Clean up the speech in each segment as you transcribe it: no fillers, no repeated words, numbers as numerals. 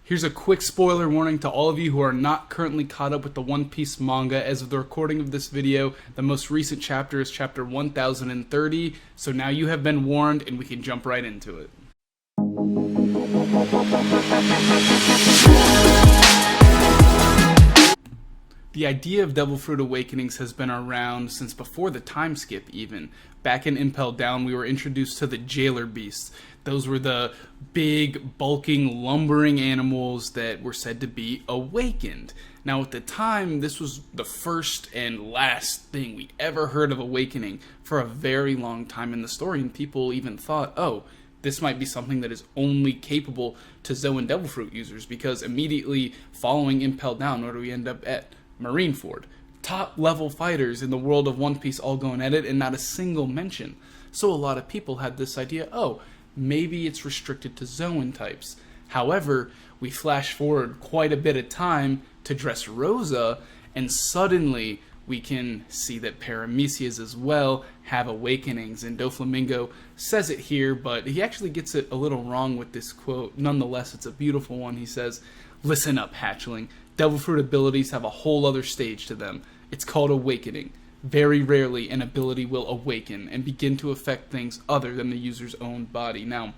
Here's a quick spoiler warning to all of you who are not currently caught up with the One Piece manga. As of the recording of this video, the most recent chapter is chapter 1030, so now you have been warned and we can jump right into it. The idea of Devil Fruit Awakenings has been around since before the time skip even. Back in Impel Down, we were introduced to the Jailer Beasts. Those were the big, bulking, lumbering animals that were said to be awakened. Now at the time, this was the first and last thing we ever heard of awakening for a very long time in the story, and people even thought, oh, this might be something that is only capable to Zoan Devil Fruit users, because immediately following Impel Down, where do we end up at? Marineford. Top level fighters in the world of One Piece all going at it, and not a single mention. So a lot of people had this idea, oh, maybe it's restricted to Zoan types. However, we flash forward quite a bit of time to Dressrosa, and suddenly we can see that Paramecias as well have awakenings, and Doflamingo says it here, but he actually gets it a little wrong with this quote. Nonetheless, it's a beautiful one. He says, "Listen up, hatchling. Devil Fruit abilities have a whole other stage to them. It's called awakening. Very rarely an ability will awaken and begin to affect things other than the user's own body." Now,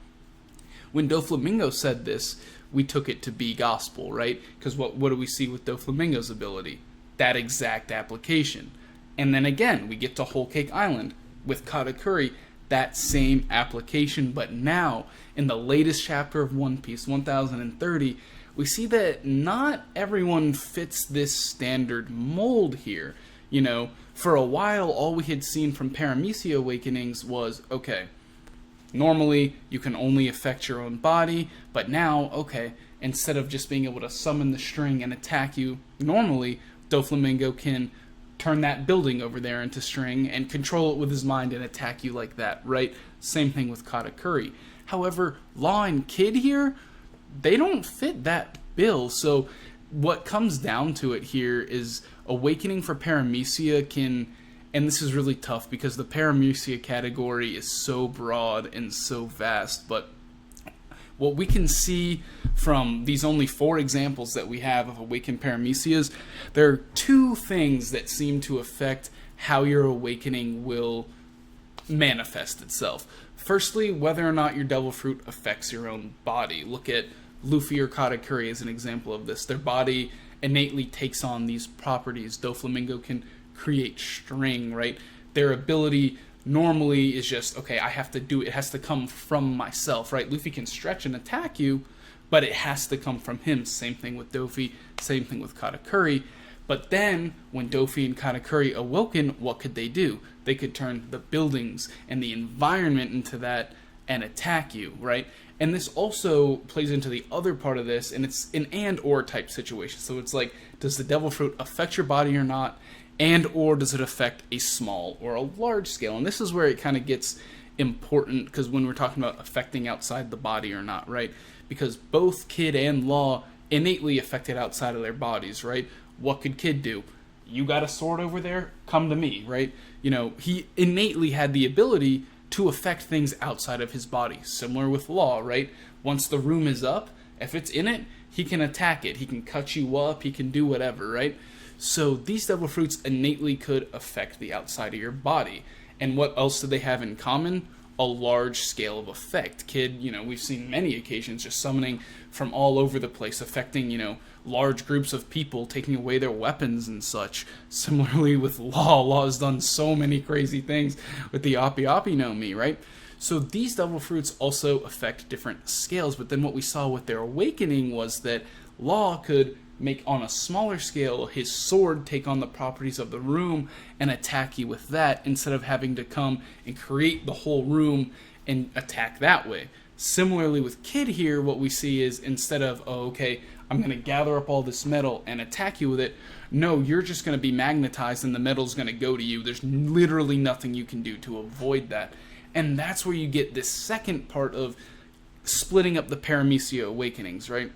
when Doflamingo said this, we took it to be gospel, right? Because what do we see with Doflamingo's ability? That exact application. And then again, we get to Whole Cake Island with Katakuri, that same application. But now, in the latest chapter of One Piece, 1030, we see that not everyone fits this standard mold here. You know, for a while, all we had seen from Paramecia Awakenings was, okay, normally you can only affect your own body, but now, okay, instead of just being able to summon the string and attack you normally, Doflamingo can turn that building over there into string and control it with his mind and attack you like that, right? Same thing with Katakuri. However, Law and Kid here, they don't fit that bill. So what comes down to it here is awakening for Paramecia can, and this is really tough because the Paramecia category is so broad and so vast, but what we can see from these only 4 examples that we have of awakened Paramecias, there are 2 things that seem to affect how your awakening will manifest itself. Firstly, whether or not your Devil Fruit affects your own body. Look at Luffy or Katakuri as an example of this. Their body innately takes on these properties. Doflamingo can create string, right? Their ability normally is just, okay, I have to do it. It has to come from myself, right? Luffy can stretch and attack you, but it has to come from him. Same thing with Dofi, same thing with Katakuri. But then, when Dofi and Katakuri awoken, what could they do? They could turn the buildings and the environment into that and attack you, right? And this also plays into the other part of this, and it's an and/or type situation. So it's like, does the Devil Fruit affect your body or not? And/or does it affect a small or a large scale? And this is where it kind of gets important, because when we're talking about affecting outside the body or not, right? Because both Kid and Law innately affected outside of their bodies, right? What could Kid do? You got a sword over there? Come to me, right? You know, he innately had the ability to affect things outside of his body. Similar with Law, right? Once the room is up, if it's in it, he can attack it. He can cut you up. He can do whatever, right? So these Devil Fruits innately could affect the outside of your body. And what else do they have in common? A large scale of effect. Kid, you know, we've seen many occasions just summoning from all over the place, affecting, you know, large groups of people, taking away their weapons and such. Similarly with Law. Law has done so many crazy things with the Appi Appi no Mi, right? So these Devil Fruits also affect different scales, but then what we saw with their awakening was that Law could make, on a smaller scale, his sword take on the properties of the room and attack you with that, instead of having to come and create the whole room and attack that way. Similarly with Kid here, what we see is, instead of, oh, okay, I'm going to gather up all this metal and attack you with it, no, you're just going to be magnetized and the metal's going to go to you. There's literally nothing you can do to avoid that. And that's where you get this second part of splitting up the Paramecia awakenings, right?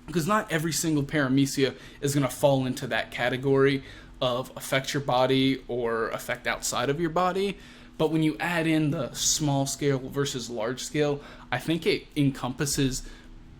Because not every single Paramecia is going to fall into that category of affect your body or affect outside of your body. But when you add in the small scale versus large scale, I think it encompasses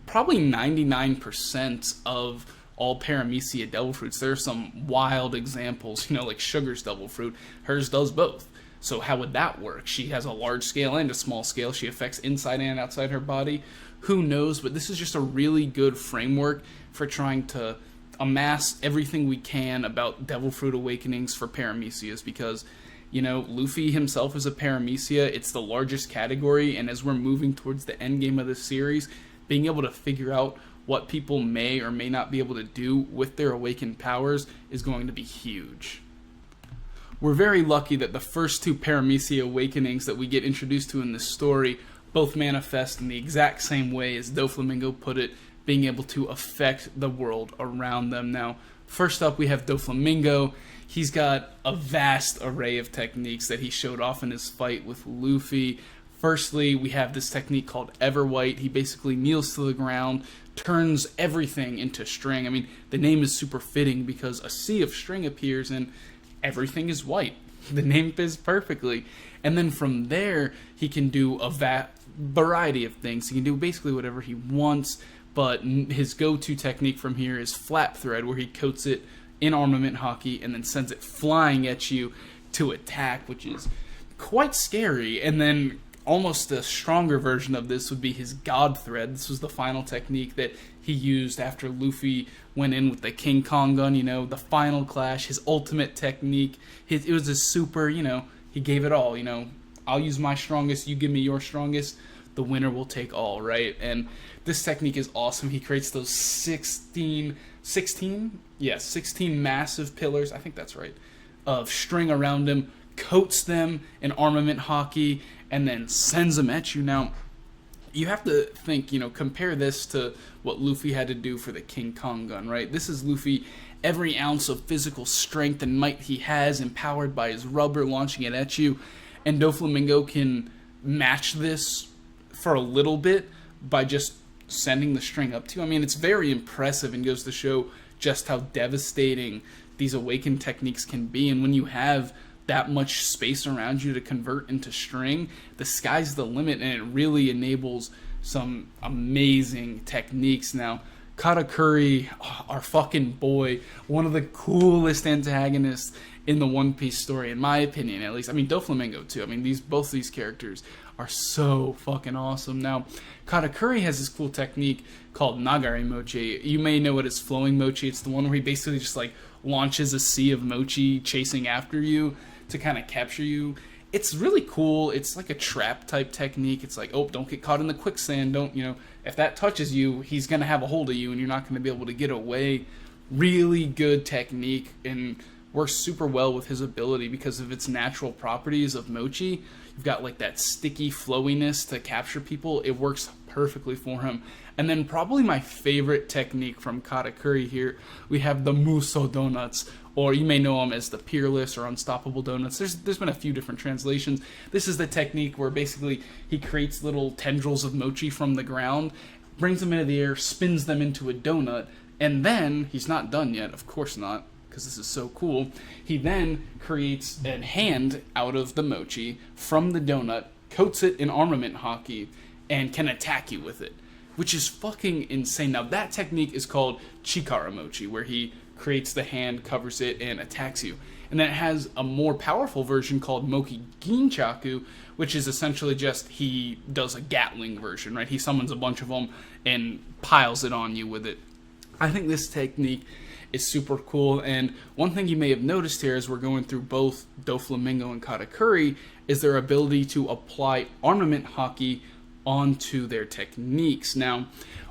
probably 99% of all Paramecia Devil Fruits. There are some wild examples, like Sugar's Devil Fruit. Hers does both. So how would that work? She has a large scale and a small scale. She affects inside and outside her body. Who knows? But this is just a really good framework for trying to amass everything we can about Devil Fruit Awakenings for Paramecias, because, Luffy himself is a Paramecia. It's the largest category, and as we're moving towards the end game of this series, being able to figure out what people may or may not be able to do with their awakened powers is going to be huge. We're very lucky that the first two Paramecia Awakenings that we get introduced to in this story both manifest in the exact same way as Doflamingo put it, being able to affect the world around them. Now, first up, we have Doflamingo. He's got a vast array of techniques that he showed off in his fight with Luffy. Firstly, we have this technique called Everwhite. He basically kneels to the ground, turns everything into string. I mean, the name is super fitting because a sea of string appears and everything is white. The name fits perfectly. And then from there, he can do a variety of things. He can do basically whatever he wants, but his go-to technique from here is Flap Thread, where he coats it in armament hockey and then sends it flying at you to attack, which is quite scary. And then almost a stronger version of this would be his God Thread. This was the final technique that he used after Luffy went in with the King Kong gun, the final clash, his ultimate technique. It was a super, he gave it all, I'll use my strongest, you give me your strongest, the winner will take all, right? And this technique is awesome. He creates those 16 massive pillars, I think that's right, of string around him, coats them in armament hockey, and then sends them at you. Now, you have to think, compare this to what Luffy had to do for the King Kong gun, right? This is Luffy, every ounce of physical strength and might he has, empowered by his rubber, launching it at you. And Doflamingo can match this for a little bit by just sending the string up to you. I mean, it's very impressive and goes to show just how devastating these awakened techniques can be. And when you have that much space around you to convert into string, the sky's the limit, and it really enables some amazing techniques. Now, Katakuri, our fucking boy, one of the coolest antagonists in the One Piece story, in my opinion, at least. I mean, Doflamingo too. I mean, both these characters are so fucking awesome. Now, Katakuri has this cool technique called Nagari Mochi. You may know it as Flowing Mochi. It's the one where he basically just launches a sea of mochi chasing after you to kind of capture you. It's really cool. It's like a trap type technique. It's like, oh, don't get caught in the quicksand. Don't, if that touches you, he's going to have a hold of you and you're not going to be able to get away. Really good technique and works super well with his ability because of its natural properties of mochi. You've got that sticky flowiness to capture people. It works perfectly for him. And then probably my favorite technique from Katakuri here, we have the Muso Donuts, or you may know them as the Peerless or Unstoppable Donuts. There's been a few different translations. This is the technique where basically he creates little tendrils of mochi from the ground, brings them into the air, spins them into a donut, and then, he's not done yet, of course not, because this is so cool, he then creates a hand out of the mochi from the donut, coats it in armament hockey, and can attack you with it, which is fucking insane. Now, that technique is called Chikara Mochi, where he creates the hand, covers it, and attacks you. And then it has a more powerful version called Moki Ginchaku, which is essentially just he does a Gatling version, right? He summons a bunch of them and piles it on you with it. I think this technique is super cool, and one thing you may have noticed here as we're going through both Doflamingo and Katakuri is their ability to apply armament hockey onto their techniques. Now,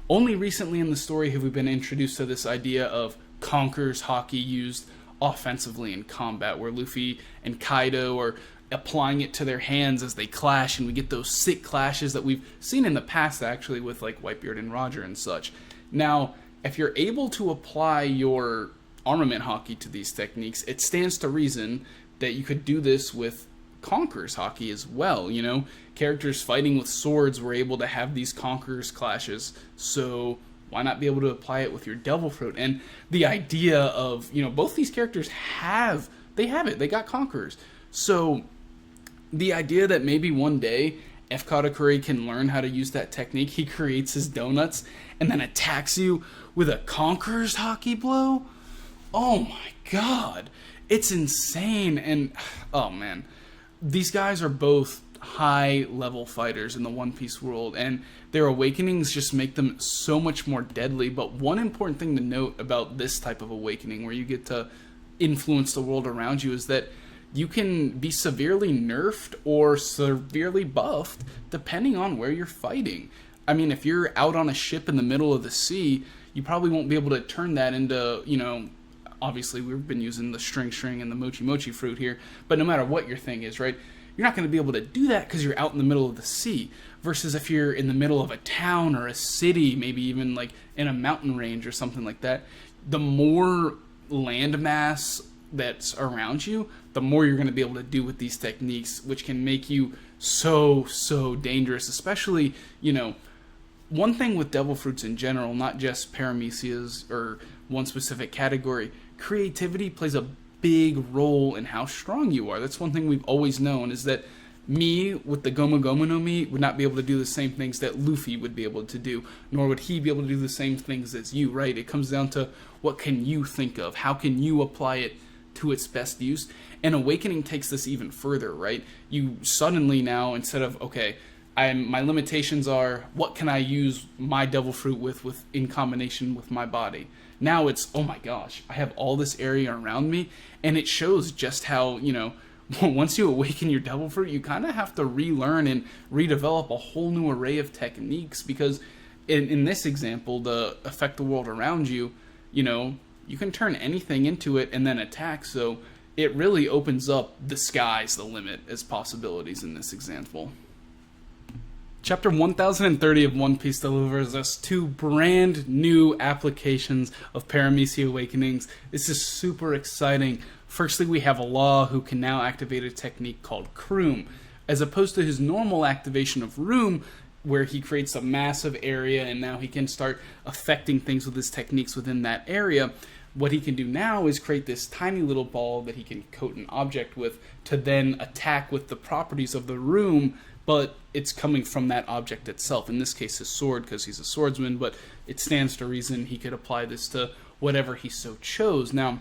only recently in the story have we been introduced to this idea of Conqueror's hockey used offensively in combat, where Luffy and Kaido are applying it to their hands as they clash, and we get those sick clashes that we've seen in the past, actually, with Whitebeard and Roger and such. Now, if you're able to apply your armament hockey to these techniques, it stands to reason that you could do this with Conqueror's hockey as well. Characters fighting with swords were able to have these Conqueror's clashes, so why not be able to apply it with your Devil Fruit? And the idea of, both these characters they got Conquerors. So the idea that maybe one day, if Katakuri can learn how to use that technique, he creates his donuts and then attacks you with a Conqueror's Haki blow. Oh my god. It's insane. And, oh man. These guys are both high-level fighters in the One Piece world, and their awakenings just make them so much more deadly. But one important thing to note about this type of awakening, where you get to influence the world around you, is that you can be severely nerfed or severely buffed depending on where you're fighting. I mean, if you're out on a ship in the middle of the sea, you probably won't be able to turn that into, you know, obviously we've been using the string and the mochi fruit here, but no matter what your thing is, right, you're not going to be able to do that because you're out in the middle of the sea. Versus if you're in the middle of a town or a city, maybe even like in a mountain range or something like that, the more landmass that's around you, the more you're going to be able to do with these techniques, which can make you so dangerous. Especially, you know, one thing with devil fruits in general, not just Paramecia's or one specific category, creativity plays a big role in how strong you are. That's one thing we've always known, is that me with the Gomu Gomu no Mi would not be able to do the same things that Luffy would be able to do, nor would he be able to do the same things as you, right? It comes down to what can you think of? How can you apply it to its best use? And Awakening takes this even further, right? You suddenly now, instead of, okay, my limitations are, what can I use my devil fruit with in combination with my body? Now it's, oh my gosh, I have all this area around me, and it shows just how, you know, once you awaken your devil fruit, you kind of have to relearn and redevelop a whole new array of techniques, because in this example, the affect the world around you, you know, you can turn anything into it and then attack, so it really opens up the sky's the limit as possibilities in this example. Chapter 1030 of One Piece delivers us 2 brand new applications of Paramecia Awakenings. This is super exciting. Firstly, we have Law, who can now activate a technique called Kroom. As opposed to his normal activation of Room, where he creates a massive area and now he can start affecting things with his techniques within that area, what he can do now is create this tiny little ball that he can coat an object with to then attack with the properties of the room, but it's coming from that object itself. In this case, his sword, because he's a swordsman, but it stands to reason he could apply this to whatever he so chose. Now,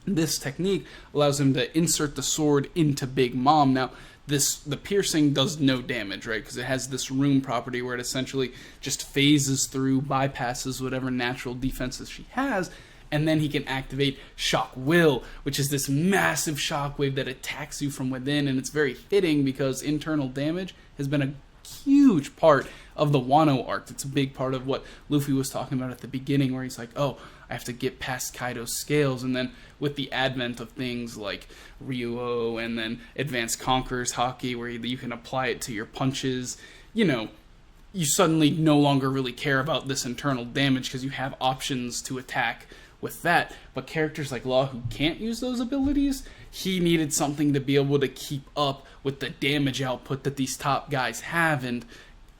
this technique allows him to insert the sword into Big Mom. Now, the piercing does no damage, right? Because it has this room property where it essentially just phases through, bypasses whatever natural defenses she has, and then he can activate Shock Will, which is this massive shockwave that attacks you from within, and it's very fitting because internal damage has been a huge part of the Wano arc. It's a big part of what Luffy was talking about at the beginning, where he's like, oh, I have to get past Kaido's scales, and then with the advent of things like Ryuo and then Advanced Conqueror's Haki, where you can apply it to your punches, you know, you suddenly no longer really care about this internal damage because you have options to attack with that. But characters like Law, who can't use those abilities, he needed something to be able to keep up with the damage output that these top guys have, and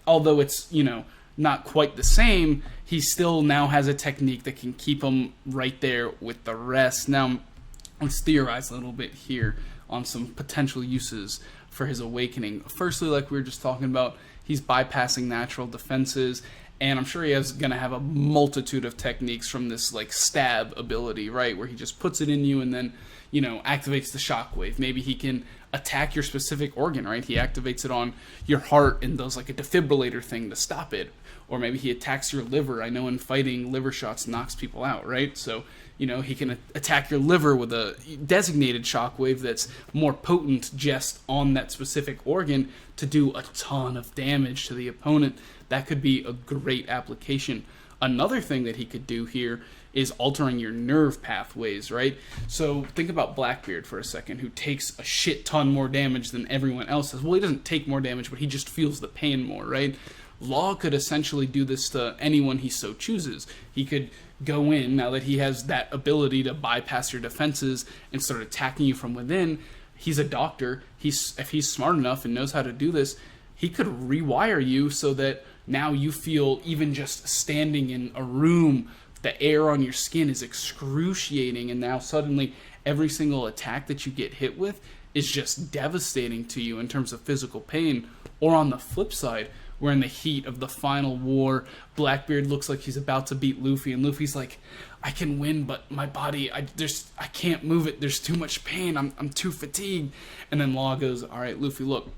although it's, you know, not quite the same, he still now has a technique that can keep him right there with the rest. Now, let's theorize a little bit here on some potential uses for his awakening. Firstly, like we were just talking about, he's bypassing natural defenses, and I'm sure he is going to have a multitude of techniques from this, like, stab ability, right, where he just puts it in you and then, you know, activates the shockwave. Maybe he can attack your specific organ, right? He activates it on your heart and does, like, a defibrillator thing to stop it. Or maybe he attacks your liver. I know in fighting, liver shots knocks people out, right? So, you know, he can attack your liver with a designated shockwave that's more potent just on that specific organ to do a ton of damage to the opponent. That could be a great application. Another thing that he could do here is altering your nerve pathways, right? So think about Blackbeard for a second, who takes a shit ton more damage than everyone else does. Well, he doesn't take more damage, but he just feels the pain more, right? Law could essentially do this to anyone he so chooses. He could go in, now that he has that ability to bypass your defenses and start attacking you from within. He's a doctor. If he's smart enough and knows how to do this, he could rewire you so that now you feel, even just standing in a room, the air on your skin is excruciating, and now suddenly every single attack that you get hit with is just devastating to you in terms of physical pain. Or on the flip side, we're in the heat of the final war. Blackbeard looks like he's about to beat Luffy, and Luffy's like, I can win, but my body, I can't move it. There's too much pain. I'm too fatigued. And then Law goes, all right, Luffy, look,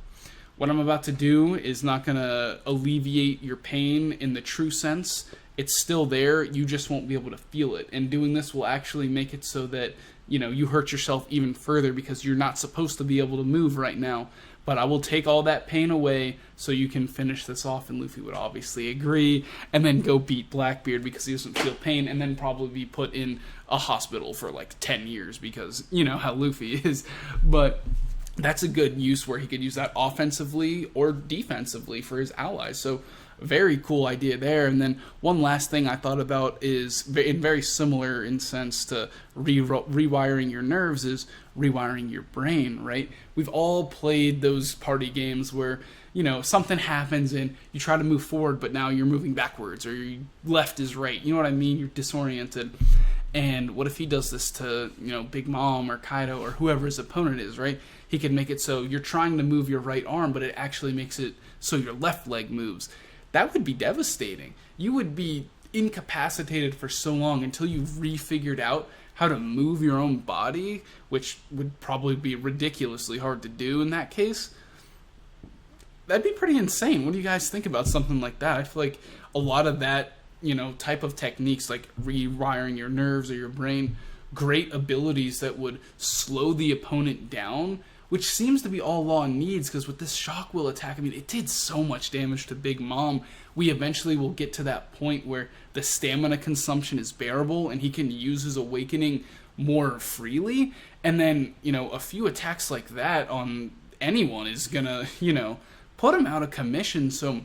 what I'm about to do is not going to alleviate your pain in the true sense. It's still there. You just won't be able to feel it. And doing this will actually make it so that, you hurt yourself even further because you're not supposed to be able to move right now. But I will take all that pain away so you can finish this off. And Luffy would obviously agree and then go beat Blackbeard because he doesn't feel pain, and then probably be put in a hospital for like 10 years because you know how Luffy is. But that's a good use where he could use that offensively or defensively for his allies. So very cool idea there. And then one last thing I thought about is very similar in sense to rewiring your nerves is rewiring your brain, right? We've all played those party games where, something happens and you try to move forward, but now you're moving backwards or your left is right. You know what I mean? You're disoriented. And what if he does this to, Big Mom or Kaido or whoever his opponent is, right? He could make it so you're trying to move your right arm, but it actually makes it so your left leg moves. That would be devastating. You would be incapacitated for so long until you've refigured out how to move your own body, which would probably be ridiculously hard to do in that case. That'd be pretty insane. What do you guys think about something like that? I feel like a lot of that, type of techniques like rewiring your nerves or your brain, great abilities that would slow the opponent down, which seems to be all Law needs, because with this Shock Will attack, it did so much damage to Big Mom. We eventually will get to that point where the stamina consumption is bearable and he can use his awakening more freely. And then, a few attacks like that on anyone is gonna, put him out of commission. So,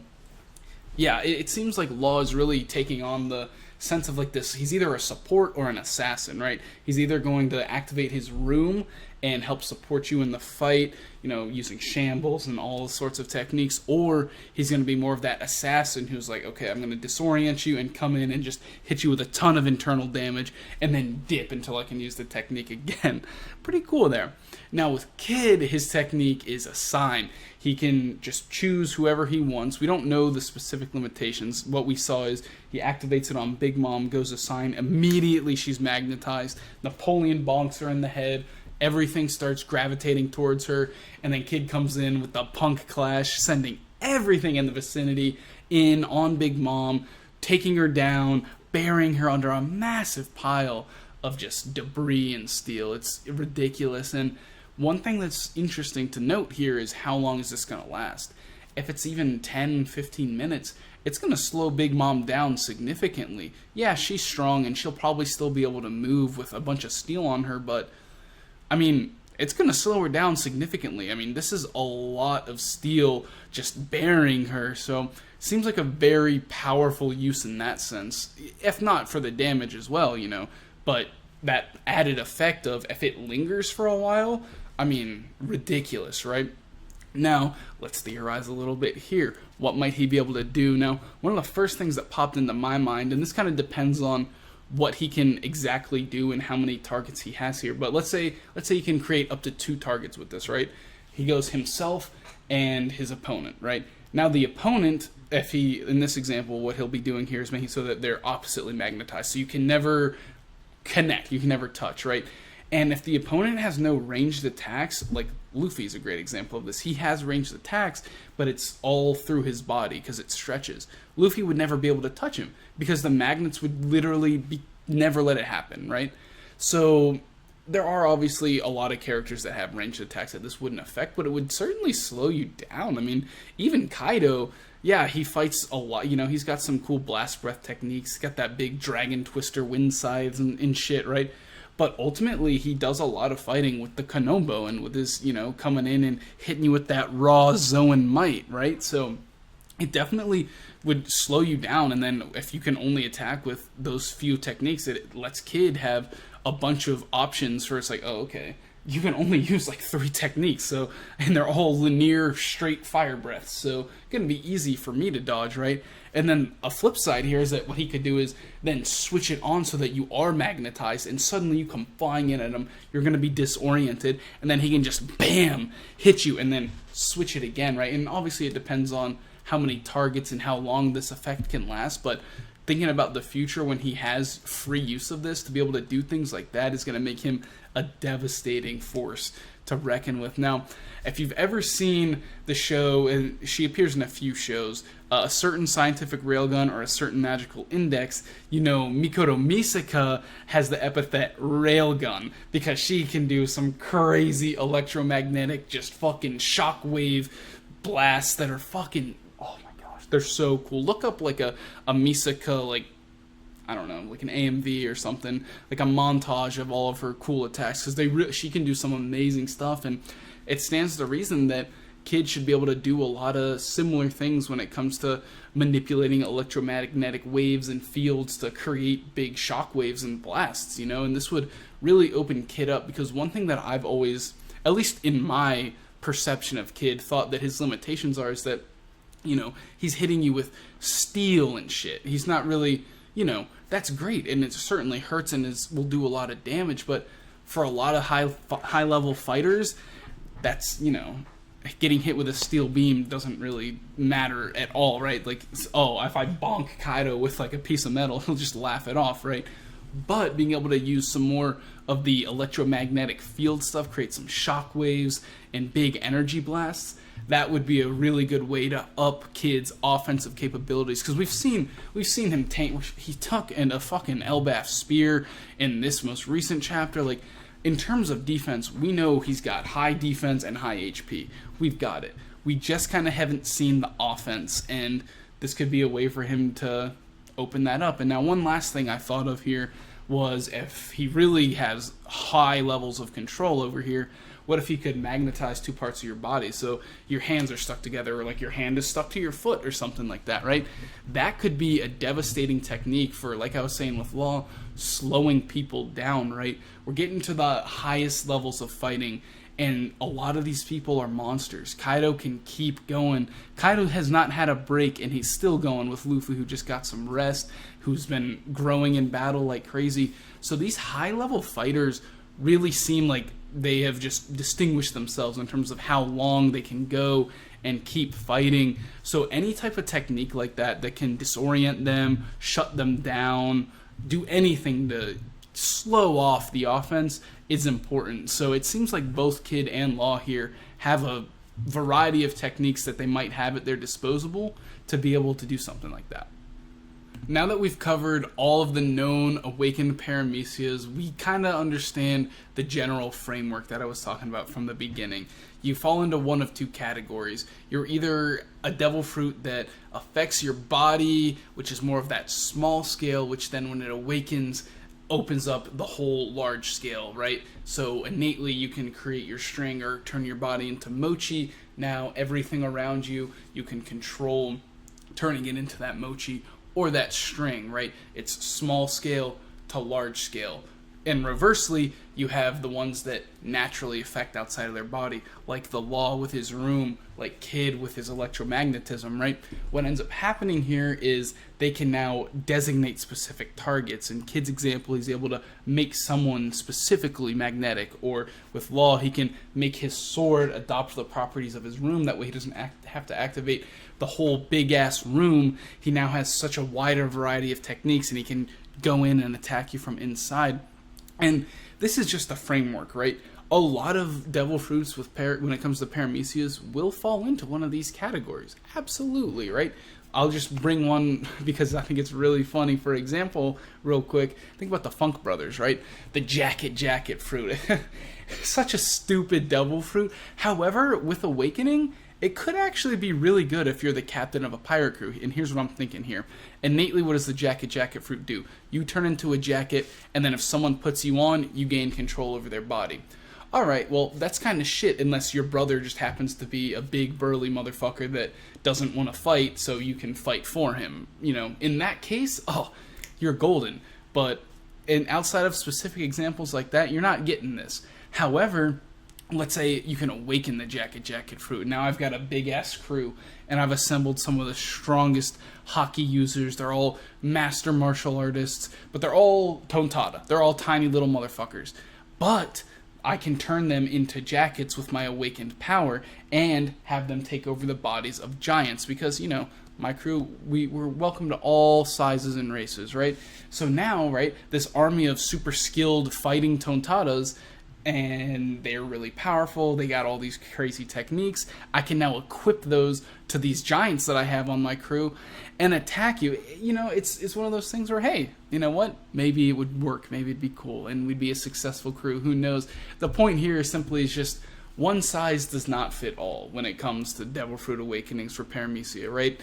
yeah, it seems like Law is really taking on the sense of like this. He's either a support or an assassin, right? He's either going to activate his room and help support you in the fight, using shambles and all sorts of techniques, or he's going to be more of that assassin who's like, okay, I'm going to disorient you and come in and just hit you with a ton of internal damage and then dip until I can use the technique again. Pretty cool there. Now with Kid, his technique is assign. He can just choose whoever he wants. We don't know the specific limitations. What we saw is he activates it on Big Mom, goes assign, immediately she's magnetized. Napoleon bonks her in the head. Everything starts gravitating towards her, and then Kid comes in with the Punk Clash, sending everything in the vicinity in on Big Mom, taking her down, burying her under a massive pile of just debris and steel. It's ridiculous. And one thing that's interesting to note here is how long is this going to last? If it's even 10, 15 minutes, it's going to slow Big Mom down significantly. Yeah, she's strong, and she'll probably still be able to move with a bunch of steel on her, but it's going to slow her down significantly. This is a lot of steel just burying her, so seems like a very powerful use in that sense, if not for the damage as well, but that added effect of if it lingers for a while, ridiculous, right? Now, let's theorize a little bit here. What might he be able to do? Now, one of the first things that popped into my mind, and this kind of depends on what he can exactly do and how many targets he has here. But let's say he can create up to 2 targets with this, right? He goes himself and his opponent, right? Now the opponent, if he, in this example, what he'll be doing here is making so that they're oppositely magnetized. So you can never connect, you can never touch, right? And if the opponent has no ranged attacks, like Luffy's a great example of this. He has ranged attacks, but it's all through his body because it stretches. Luffy would never be able to touch him because the magnets would literally never let it happen, right? So there are obviously a lot of characters that have ranged attacks that this wouldn't affect, but it would certainly slow you down. Even Kaido, yeah, he fights a lot. He's got some cool blast breath techniques. He's got that big dragon twister wind scythes and shit, right? But ultimately, he does a lot of fighting with the Kanombo and with his, coming in and hitting you with that raw Zoan might, right? So it definitely would slow you down. And then if you can only attack with those few techniques, it lets Kid have a bunch of options for it's like, oh, okay, you can only use like 3 techniques, so, and they're all linear straight fire breaths, so it's gonna be easy for me to dodge, right? And then a flip side here is that what he could do is then switch it on so that you are magnetized, and suddenly you come flying in at him, you're gonna be disoriented, and then he can just BAM hit you and then switch it again, right? And obviously it depends on how many targets and how long this effect can last, but thinking about the future when he has free use of this, to be able to do things like that is going to make him a devastating force to reckon with. Now, if you've ever seen the show, and she appears in a few shows, a certain scientific railgun or a certain magical index, you know, Mikoto Misaka has the epithet railgun because she can do some crazy electromagnetic, just fucking shockwave blasts that are fucking, oh my gosh, they're so cool. Look up like a Misaka, like, I don't know, like an AMV or something, like a montage of all of her cool attacks, because she can do some amazing stuff, and it stands to reason that kids should be able to do a lot of similar things when it comes to manipulating electromagnetic waves and fields to create big shock waves and blasts, you know, and this would really open Kid up, because one thing that I've always, at least in my perception of Kid, thought that his limitations are is that, you know, he's hitting you with steel and shit. He's not really, you know, that's great, and it certainly hurts and will do a lot of damage, but for a lot of high level fighters, that's, you know, getting hit with a steel beam doesn't really matter at all, right? Like, oh, if I bonk Kaido with like a piece of metal, he'll just laugh it off, right? But being able to use some more of the electromagnetic field stuff, create some shock waves and big energy blasts, that would be a really good way to up Kid's offensive capabilities. Because we've seen him tank. He took a fucking Elbaf spear in this most recent chapter. Like, in terms of defense, we know he's got high defense and high HP. We've got it. We just kind of haven't seen the offense, and this could be a way for him to open that up. And now one last thing I thought of here was, if he really has high levels of control over here, what if he could magnetize 2 parts of your body, so your hands are stuck together, or like your hand is stuck to your foot or something like that, right? That could be a devastating technique for, like I was saying with Law, slowing people down, right? We're getting to the highest levels of fighting, and a lot of these people are monsters. Kaido can keep going. Kaido has not had a break, and he's still going with Luffy, who just got some rest, who's been growing in battle like crazy. So these high-level fighters really seem like they have just distinguished themselves in terms of how long they can go and keep fighting. So any type of technique like that can disorient them, shut them down, do anything to slow off the offense is important. So it seems like both Kid and Law here have a variety of techniques that they might have at their disposal to be able to do something like that. Now that we've covered all of the known awakened paramecias, we kind of understand the general framework that I was talking about from the beginning. You fall into one of 2 categories. You're either a devil fruit that affects your body, which is more of that small scale, which then when it awakens opens up the whole large scale, right? So innately you can create your string or turn your body into mochi. Now everything around you can control turning it into that mochi or that string, right? It's small scale to large scale. And reversely, you have the ones that naturally affect outside of their body, like the Law with his room, like Kid with his electromagnetism, right? What ends up happening here is they can now designate specific targets. In Kid's example, he's able to make someone specifically magnetic, or with Law, he can make his sword adopt the properties of his room. That way he doesn't have to activate the whole big-ass room. He now has such a wider variety of techniques, and he can go in and attack you from inside. And this is just a framework, right? A lot of devil fruits when it comes to paramecias will fall into one of these categories. Absolutely, right? I'll just bring one because I think it's really funny. For example, real quick, think about the Funk Brothers, right? The jacket fruit. Such a stupid devil fruit. However, with Awakening, it could actually be really good if you're the captain of a pirate crew. And here's what I'm thinking here. Innately, what does the jacket fruit do? You turn into a jacket, and then if someone puts you on, you gain control over their body. Alright, well, that's kind of shit unless your brother just happens to be a big burly motherfucker that doesn't want to fight, so you can fight for him. You know, in that case, oh, you're golden. But outside of specific examples like that, you're not getting this. However, let's say you can awaken the jacket fruit. Now I've got a big ass crew, and I've assembled some of the strongest hockey users. They're all master martial artists, but they're all tontada. They're all tiny little motherfuckers. But I can turn them into jackets with my awakened power and have them take over the bodies of giants because, you know, my crew, we're welcome to all sizes and races, right? So now, right, this army of super skilled fighting tontadas, and they're really powerful, they got all these crazy techniques, I can now equip those to these giants that I have on my crew and attack you. You know, it's one of those things where, hey, you know what, maybe it would work, maybe it'd be cool, and we'd be a successful crew, who knows. The point here is simply is just one size does not fit all when it comes to Devil Fruit Awakenings for Paramecia, right?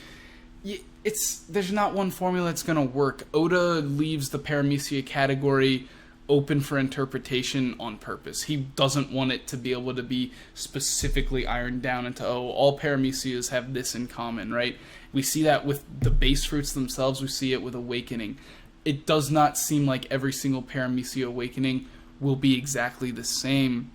There's not one formula that's going to work. Oda leaves the Paramecia category open for interpretation on purpose. He doesn't want it to be able to be specifically ironed down into, oh, all Paramecias have this in common, right? We see that with the base fruits themselves. We see it with Awakening. It does not seem like every single Paramecia Awakening will be exactly the same.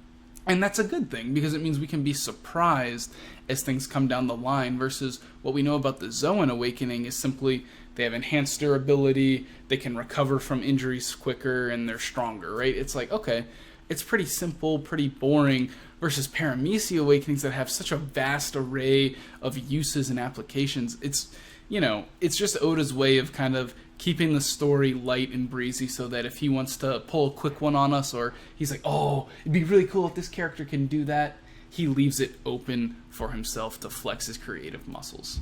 And that's a good thing, because it means we can be surprised as things come down the line, versus what we know about the Zoan Awakening is simply they have enhanced durability, they can recover from injuries quicker, and they're stronger, right? It's like, okay, it's pretty simple, pretty boring, versus Paramecia Awakenings that have such a vast array of uses and applications. It's, you know, it's just Oda's way of kind of keeping the story light and breezy, so that if he wants to pull a quick one on us, or he's like, oh, it'd be really cool if this character can do that, he leaves it open for himself to flex his creative muscles.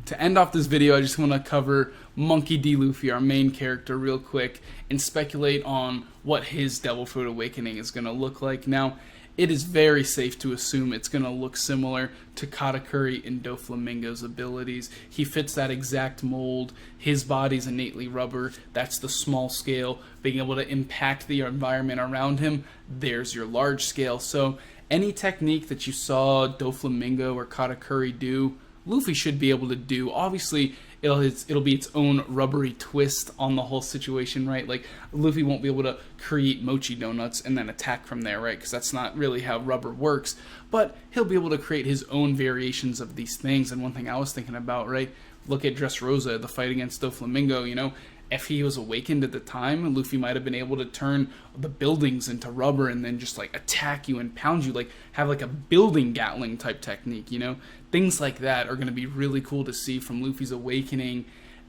To end off this video, I just want to cover Monkey D. Luffy, our main character, real quick, and speculate on what his Devil Fruit Awakening is going to look like. Now, it is very safe to assume it's going to look similar to Katakuri and Doflamingo's abilities. He fits that exact mold. His body's innately rubber. That's the small scale. Being able to impact the environment around him, there's your large scale. So any technique that you saw Doflamingo or Katakuri do, Luffy should be able to do. Obviously, it'll be its own rubbery twist on the whole situation, right? Like, Luffy won't be able to create mochi donuts and then attack from there, right? Because that's not really how rubber works. But he'll be able to create his own variations of these things. And one thing I was thinking about, right? Look at Dressrosa, the fight against Doflamingo, you know? If he was awakened at the time, Luffy might have been able to turn the buildings into rubber and then just, like, attack you and pound you, like, have, like, a building Gatling type technique, you know? Things like that are going to be really cool to see from Luffy's Awakening,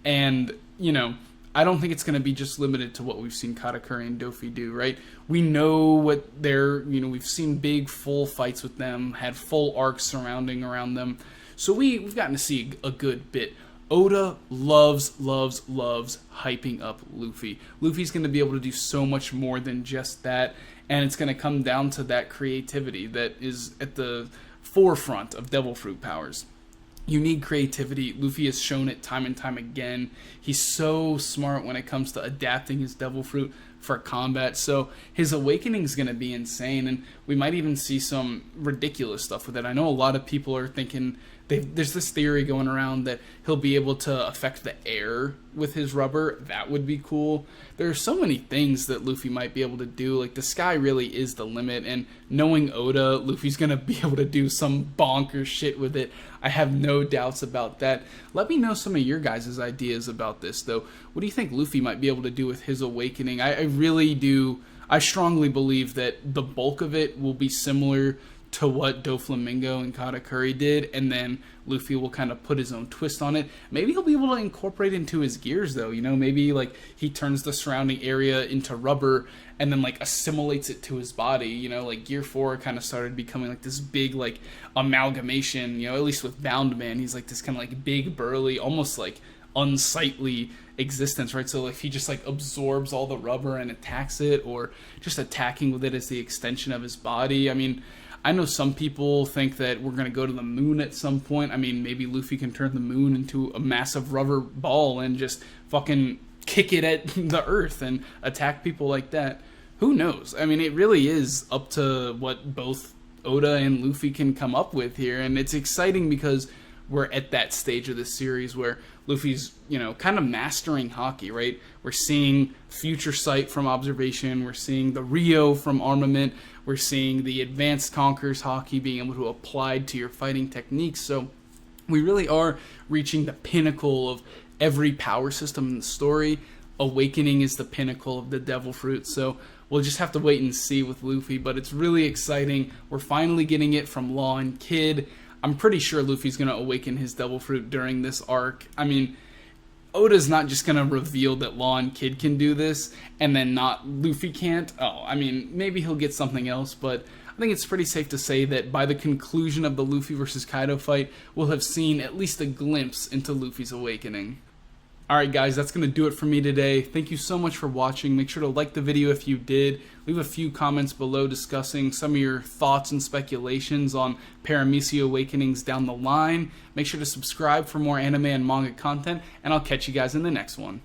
and, you know, I don't think it's going to be just limited to what we've seen Katakuri and Dofi do, right? We know what they're, you know, we've seen big, full fights with them, had full arcs surrounding around them, so we've gotten to see a good bit. Oda loves hyping up Luffy. Luffy's going to be able to do so much more than just that, and it's going to come down to that creativity that is at the forefront of Devil Fruit powers. You need creativity. Luffy has shown it time and time again. He's so smart when it comes to adapting his Devil Fruit for combat, so his Awakening is going to be insane, and we might even see some ridiculous stuff with it. I know a lot of people are thinking, there's this theory going around that he'll be able to affect the air with his rubber. That would be cool. There are so many things that Luffy might be able to do. Like, the sky really is the limit, and knowing Oda, Luffy's going to be able to do some bonkers shit with it. I have no doubts about that. Let me know some of your guys' ideas about this, though. What do you think Luffy might be able to do with his Awakening? I really do. I strongly believe that the bulk of it will be similar to what Doflamingo and Katakuri did, and then Luffy will kind of put his own twist on it. Maybe he'll be able to incorporate into his gears, though, you know, maybe like he turns the surrounding area into rubber and then like assimilates it to his body, you know, like Gear 4 kind of started becoming like this big like amalgamation, you know, at least with Bound Man, he's like this kind of like big burly, almost like unsightly existence, right? So if he just like absorbs all the rubber and attacks it, or just attacking with it as the extension of his body. I mean, I know some people think that we're going to go to the moon at some point. I mean, maybe Luffy can turn the moon into a massive rubber ball and just fucking kick it at the earth and attack people like that. Who knows? I mean, it really is up to what both Oda and Luffy can come up with here. And it's exciting because we're at that stage of the series where Luffy's, you know, kind of mastering Haki, right? We're seeing future sight from observation. We're seeing the Rio from armament. We're seeing the advanced Conqueror's Haki being able to apply to your fighting techniques. So we really are reaching the pinnacle of every power system in the story. Awakening is the pinnacle of the Devil Fruit, so we'll just have to wait and see with Luffy, but it's really exciting. We're finally getting it from Law and Kid. I'm pretty sure Luffy's going to awaken his Devil Fruit during this arc. I mean, Oda's not just going to reveal that Law and Kid can do this, and then not Luffy can't. Oh, I mean, maybe he'll get something else, but I think it's pretty safe to say that by the conclusion of the Luffy versus Kaido fight, we'll have seen at least a glimpse into Luffy's awakening. Alright guys, that's going to do it for me today. Thank you so much for watching. Make sure to like the video if you did. Leave a few comments below discussing some of your thoughts and speculations on Paramecia Awakenings down the line. Make sure to subscribe for more anime and manga content, and I'll catch you guys in the next one.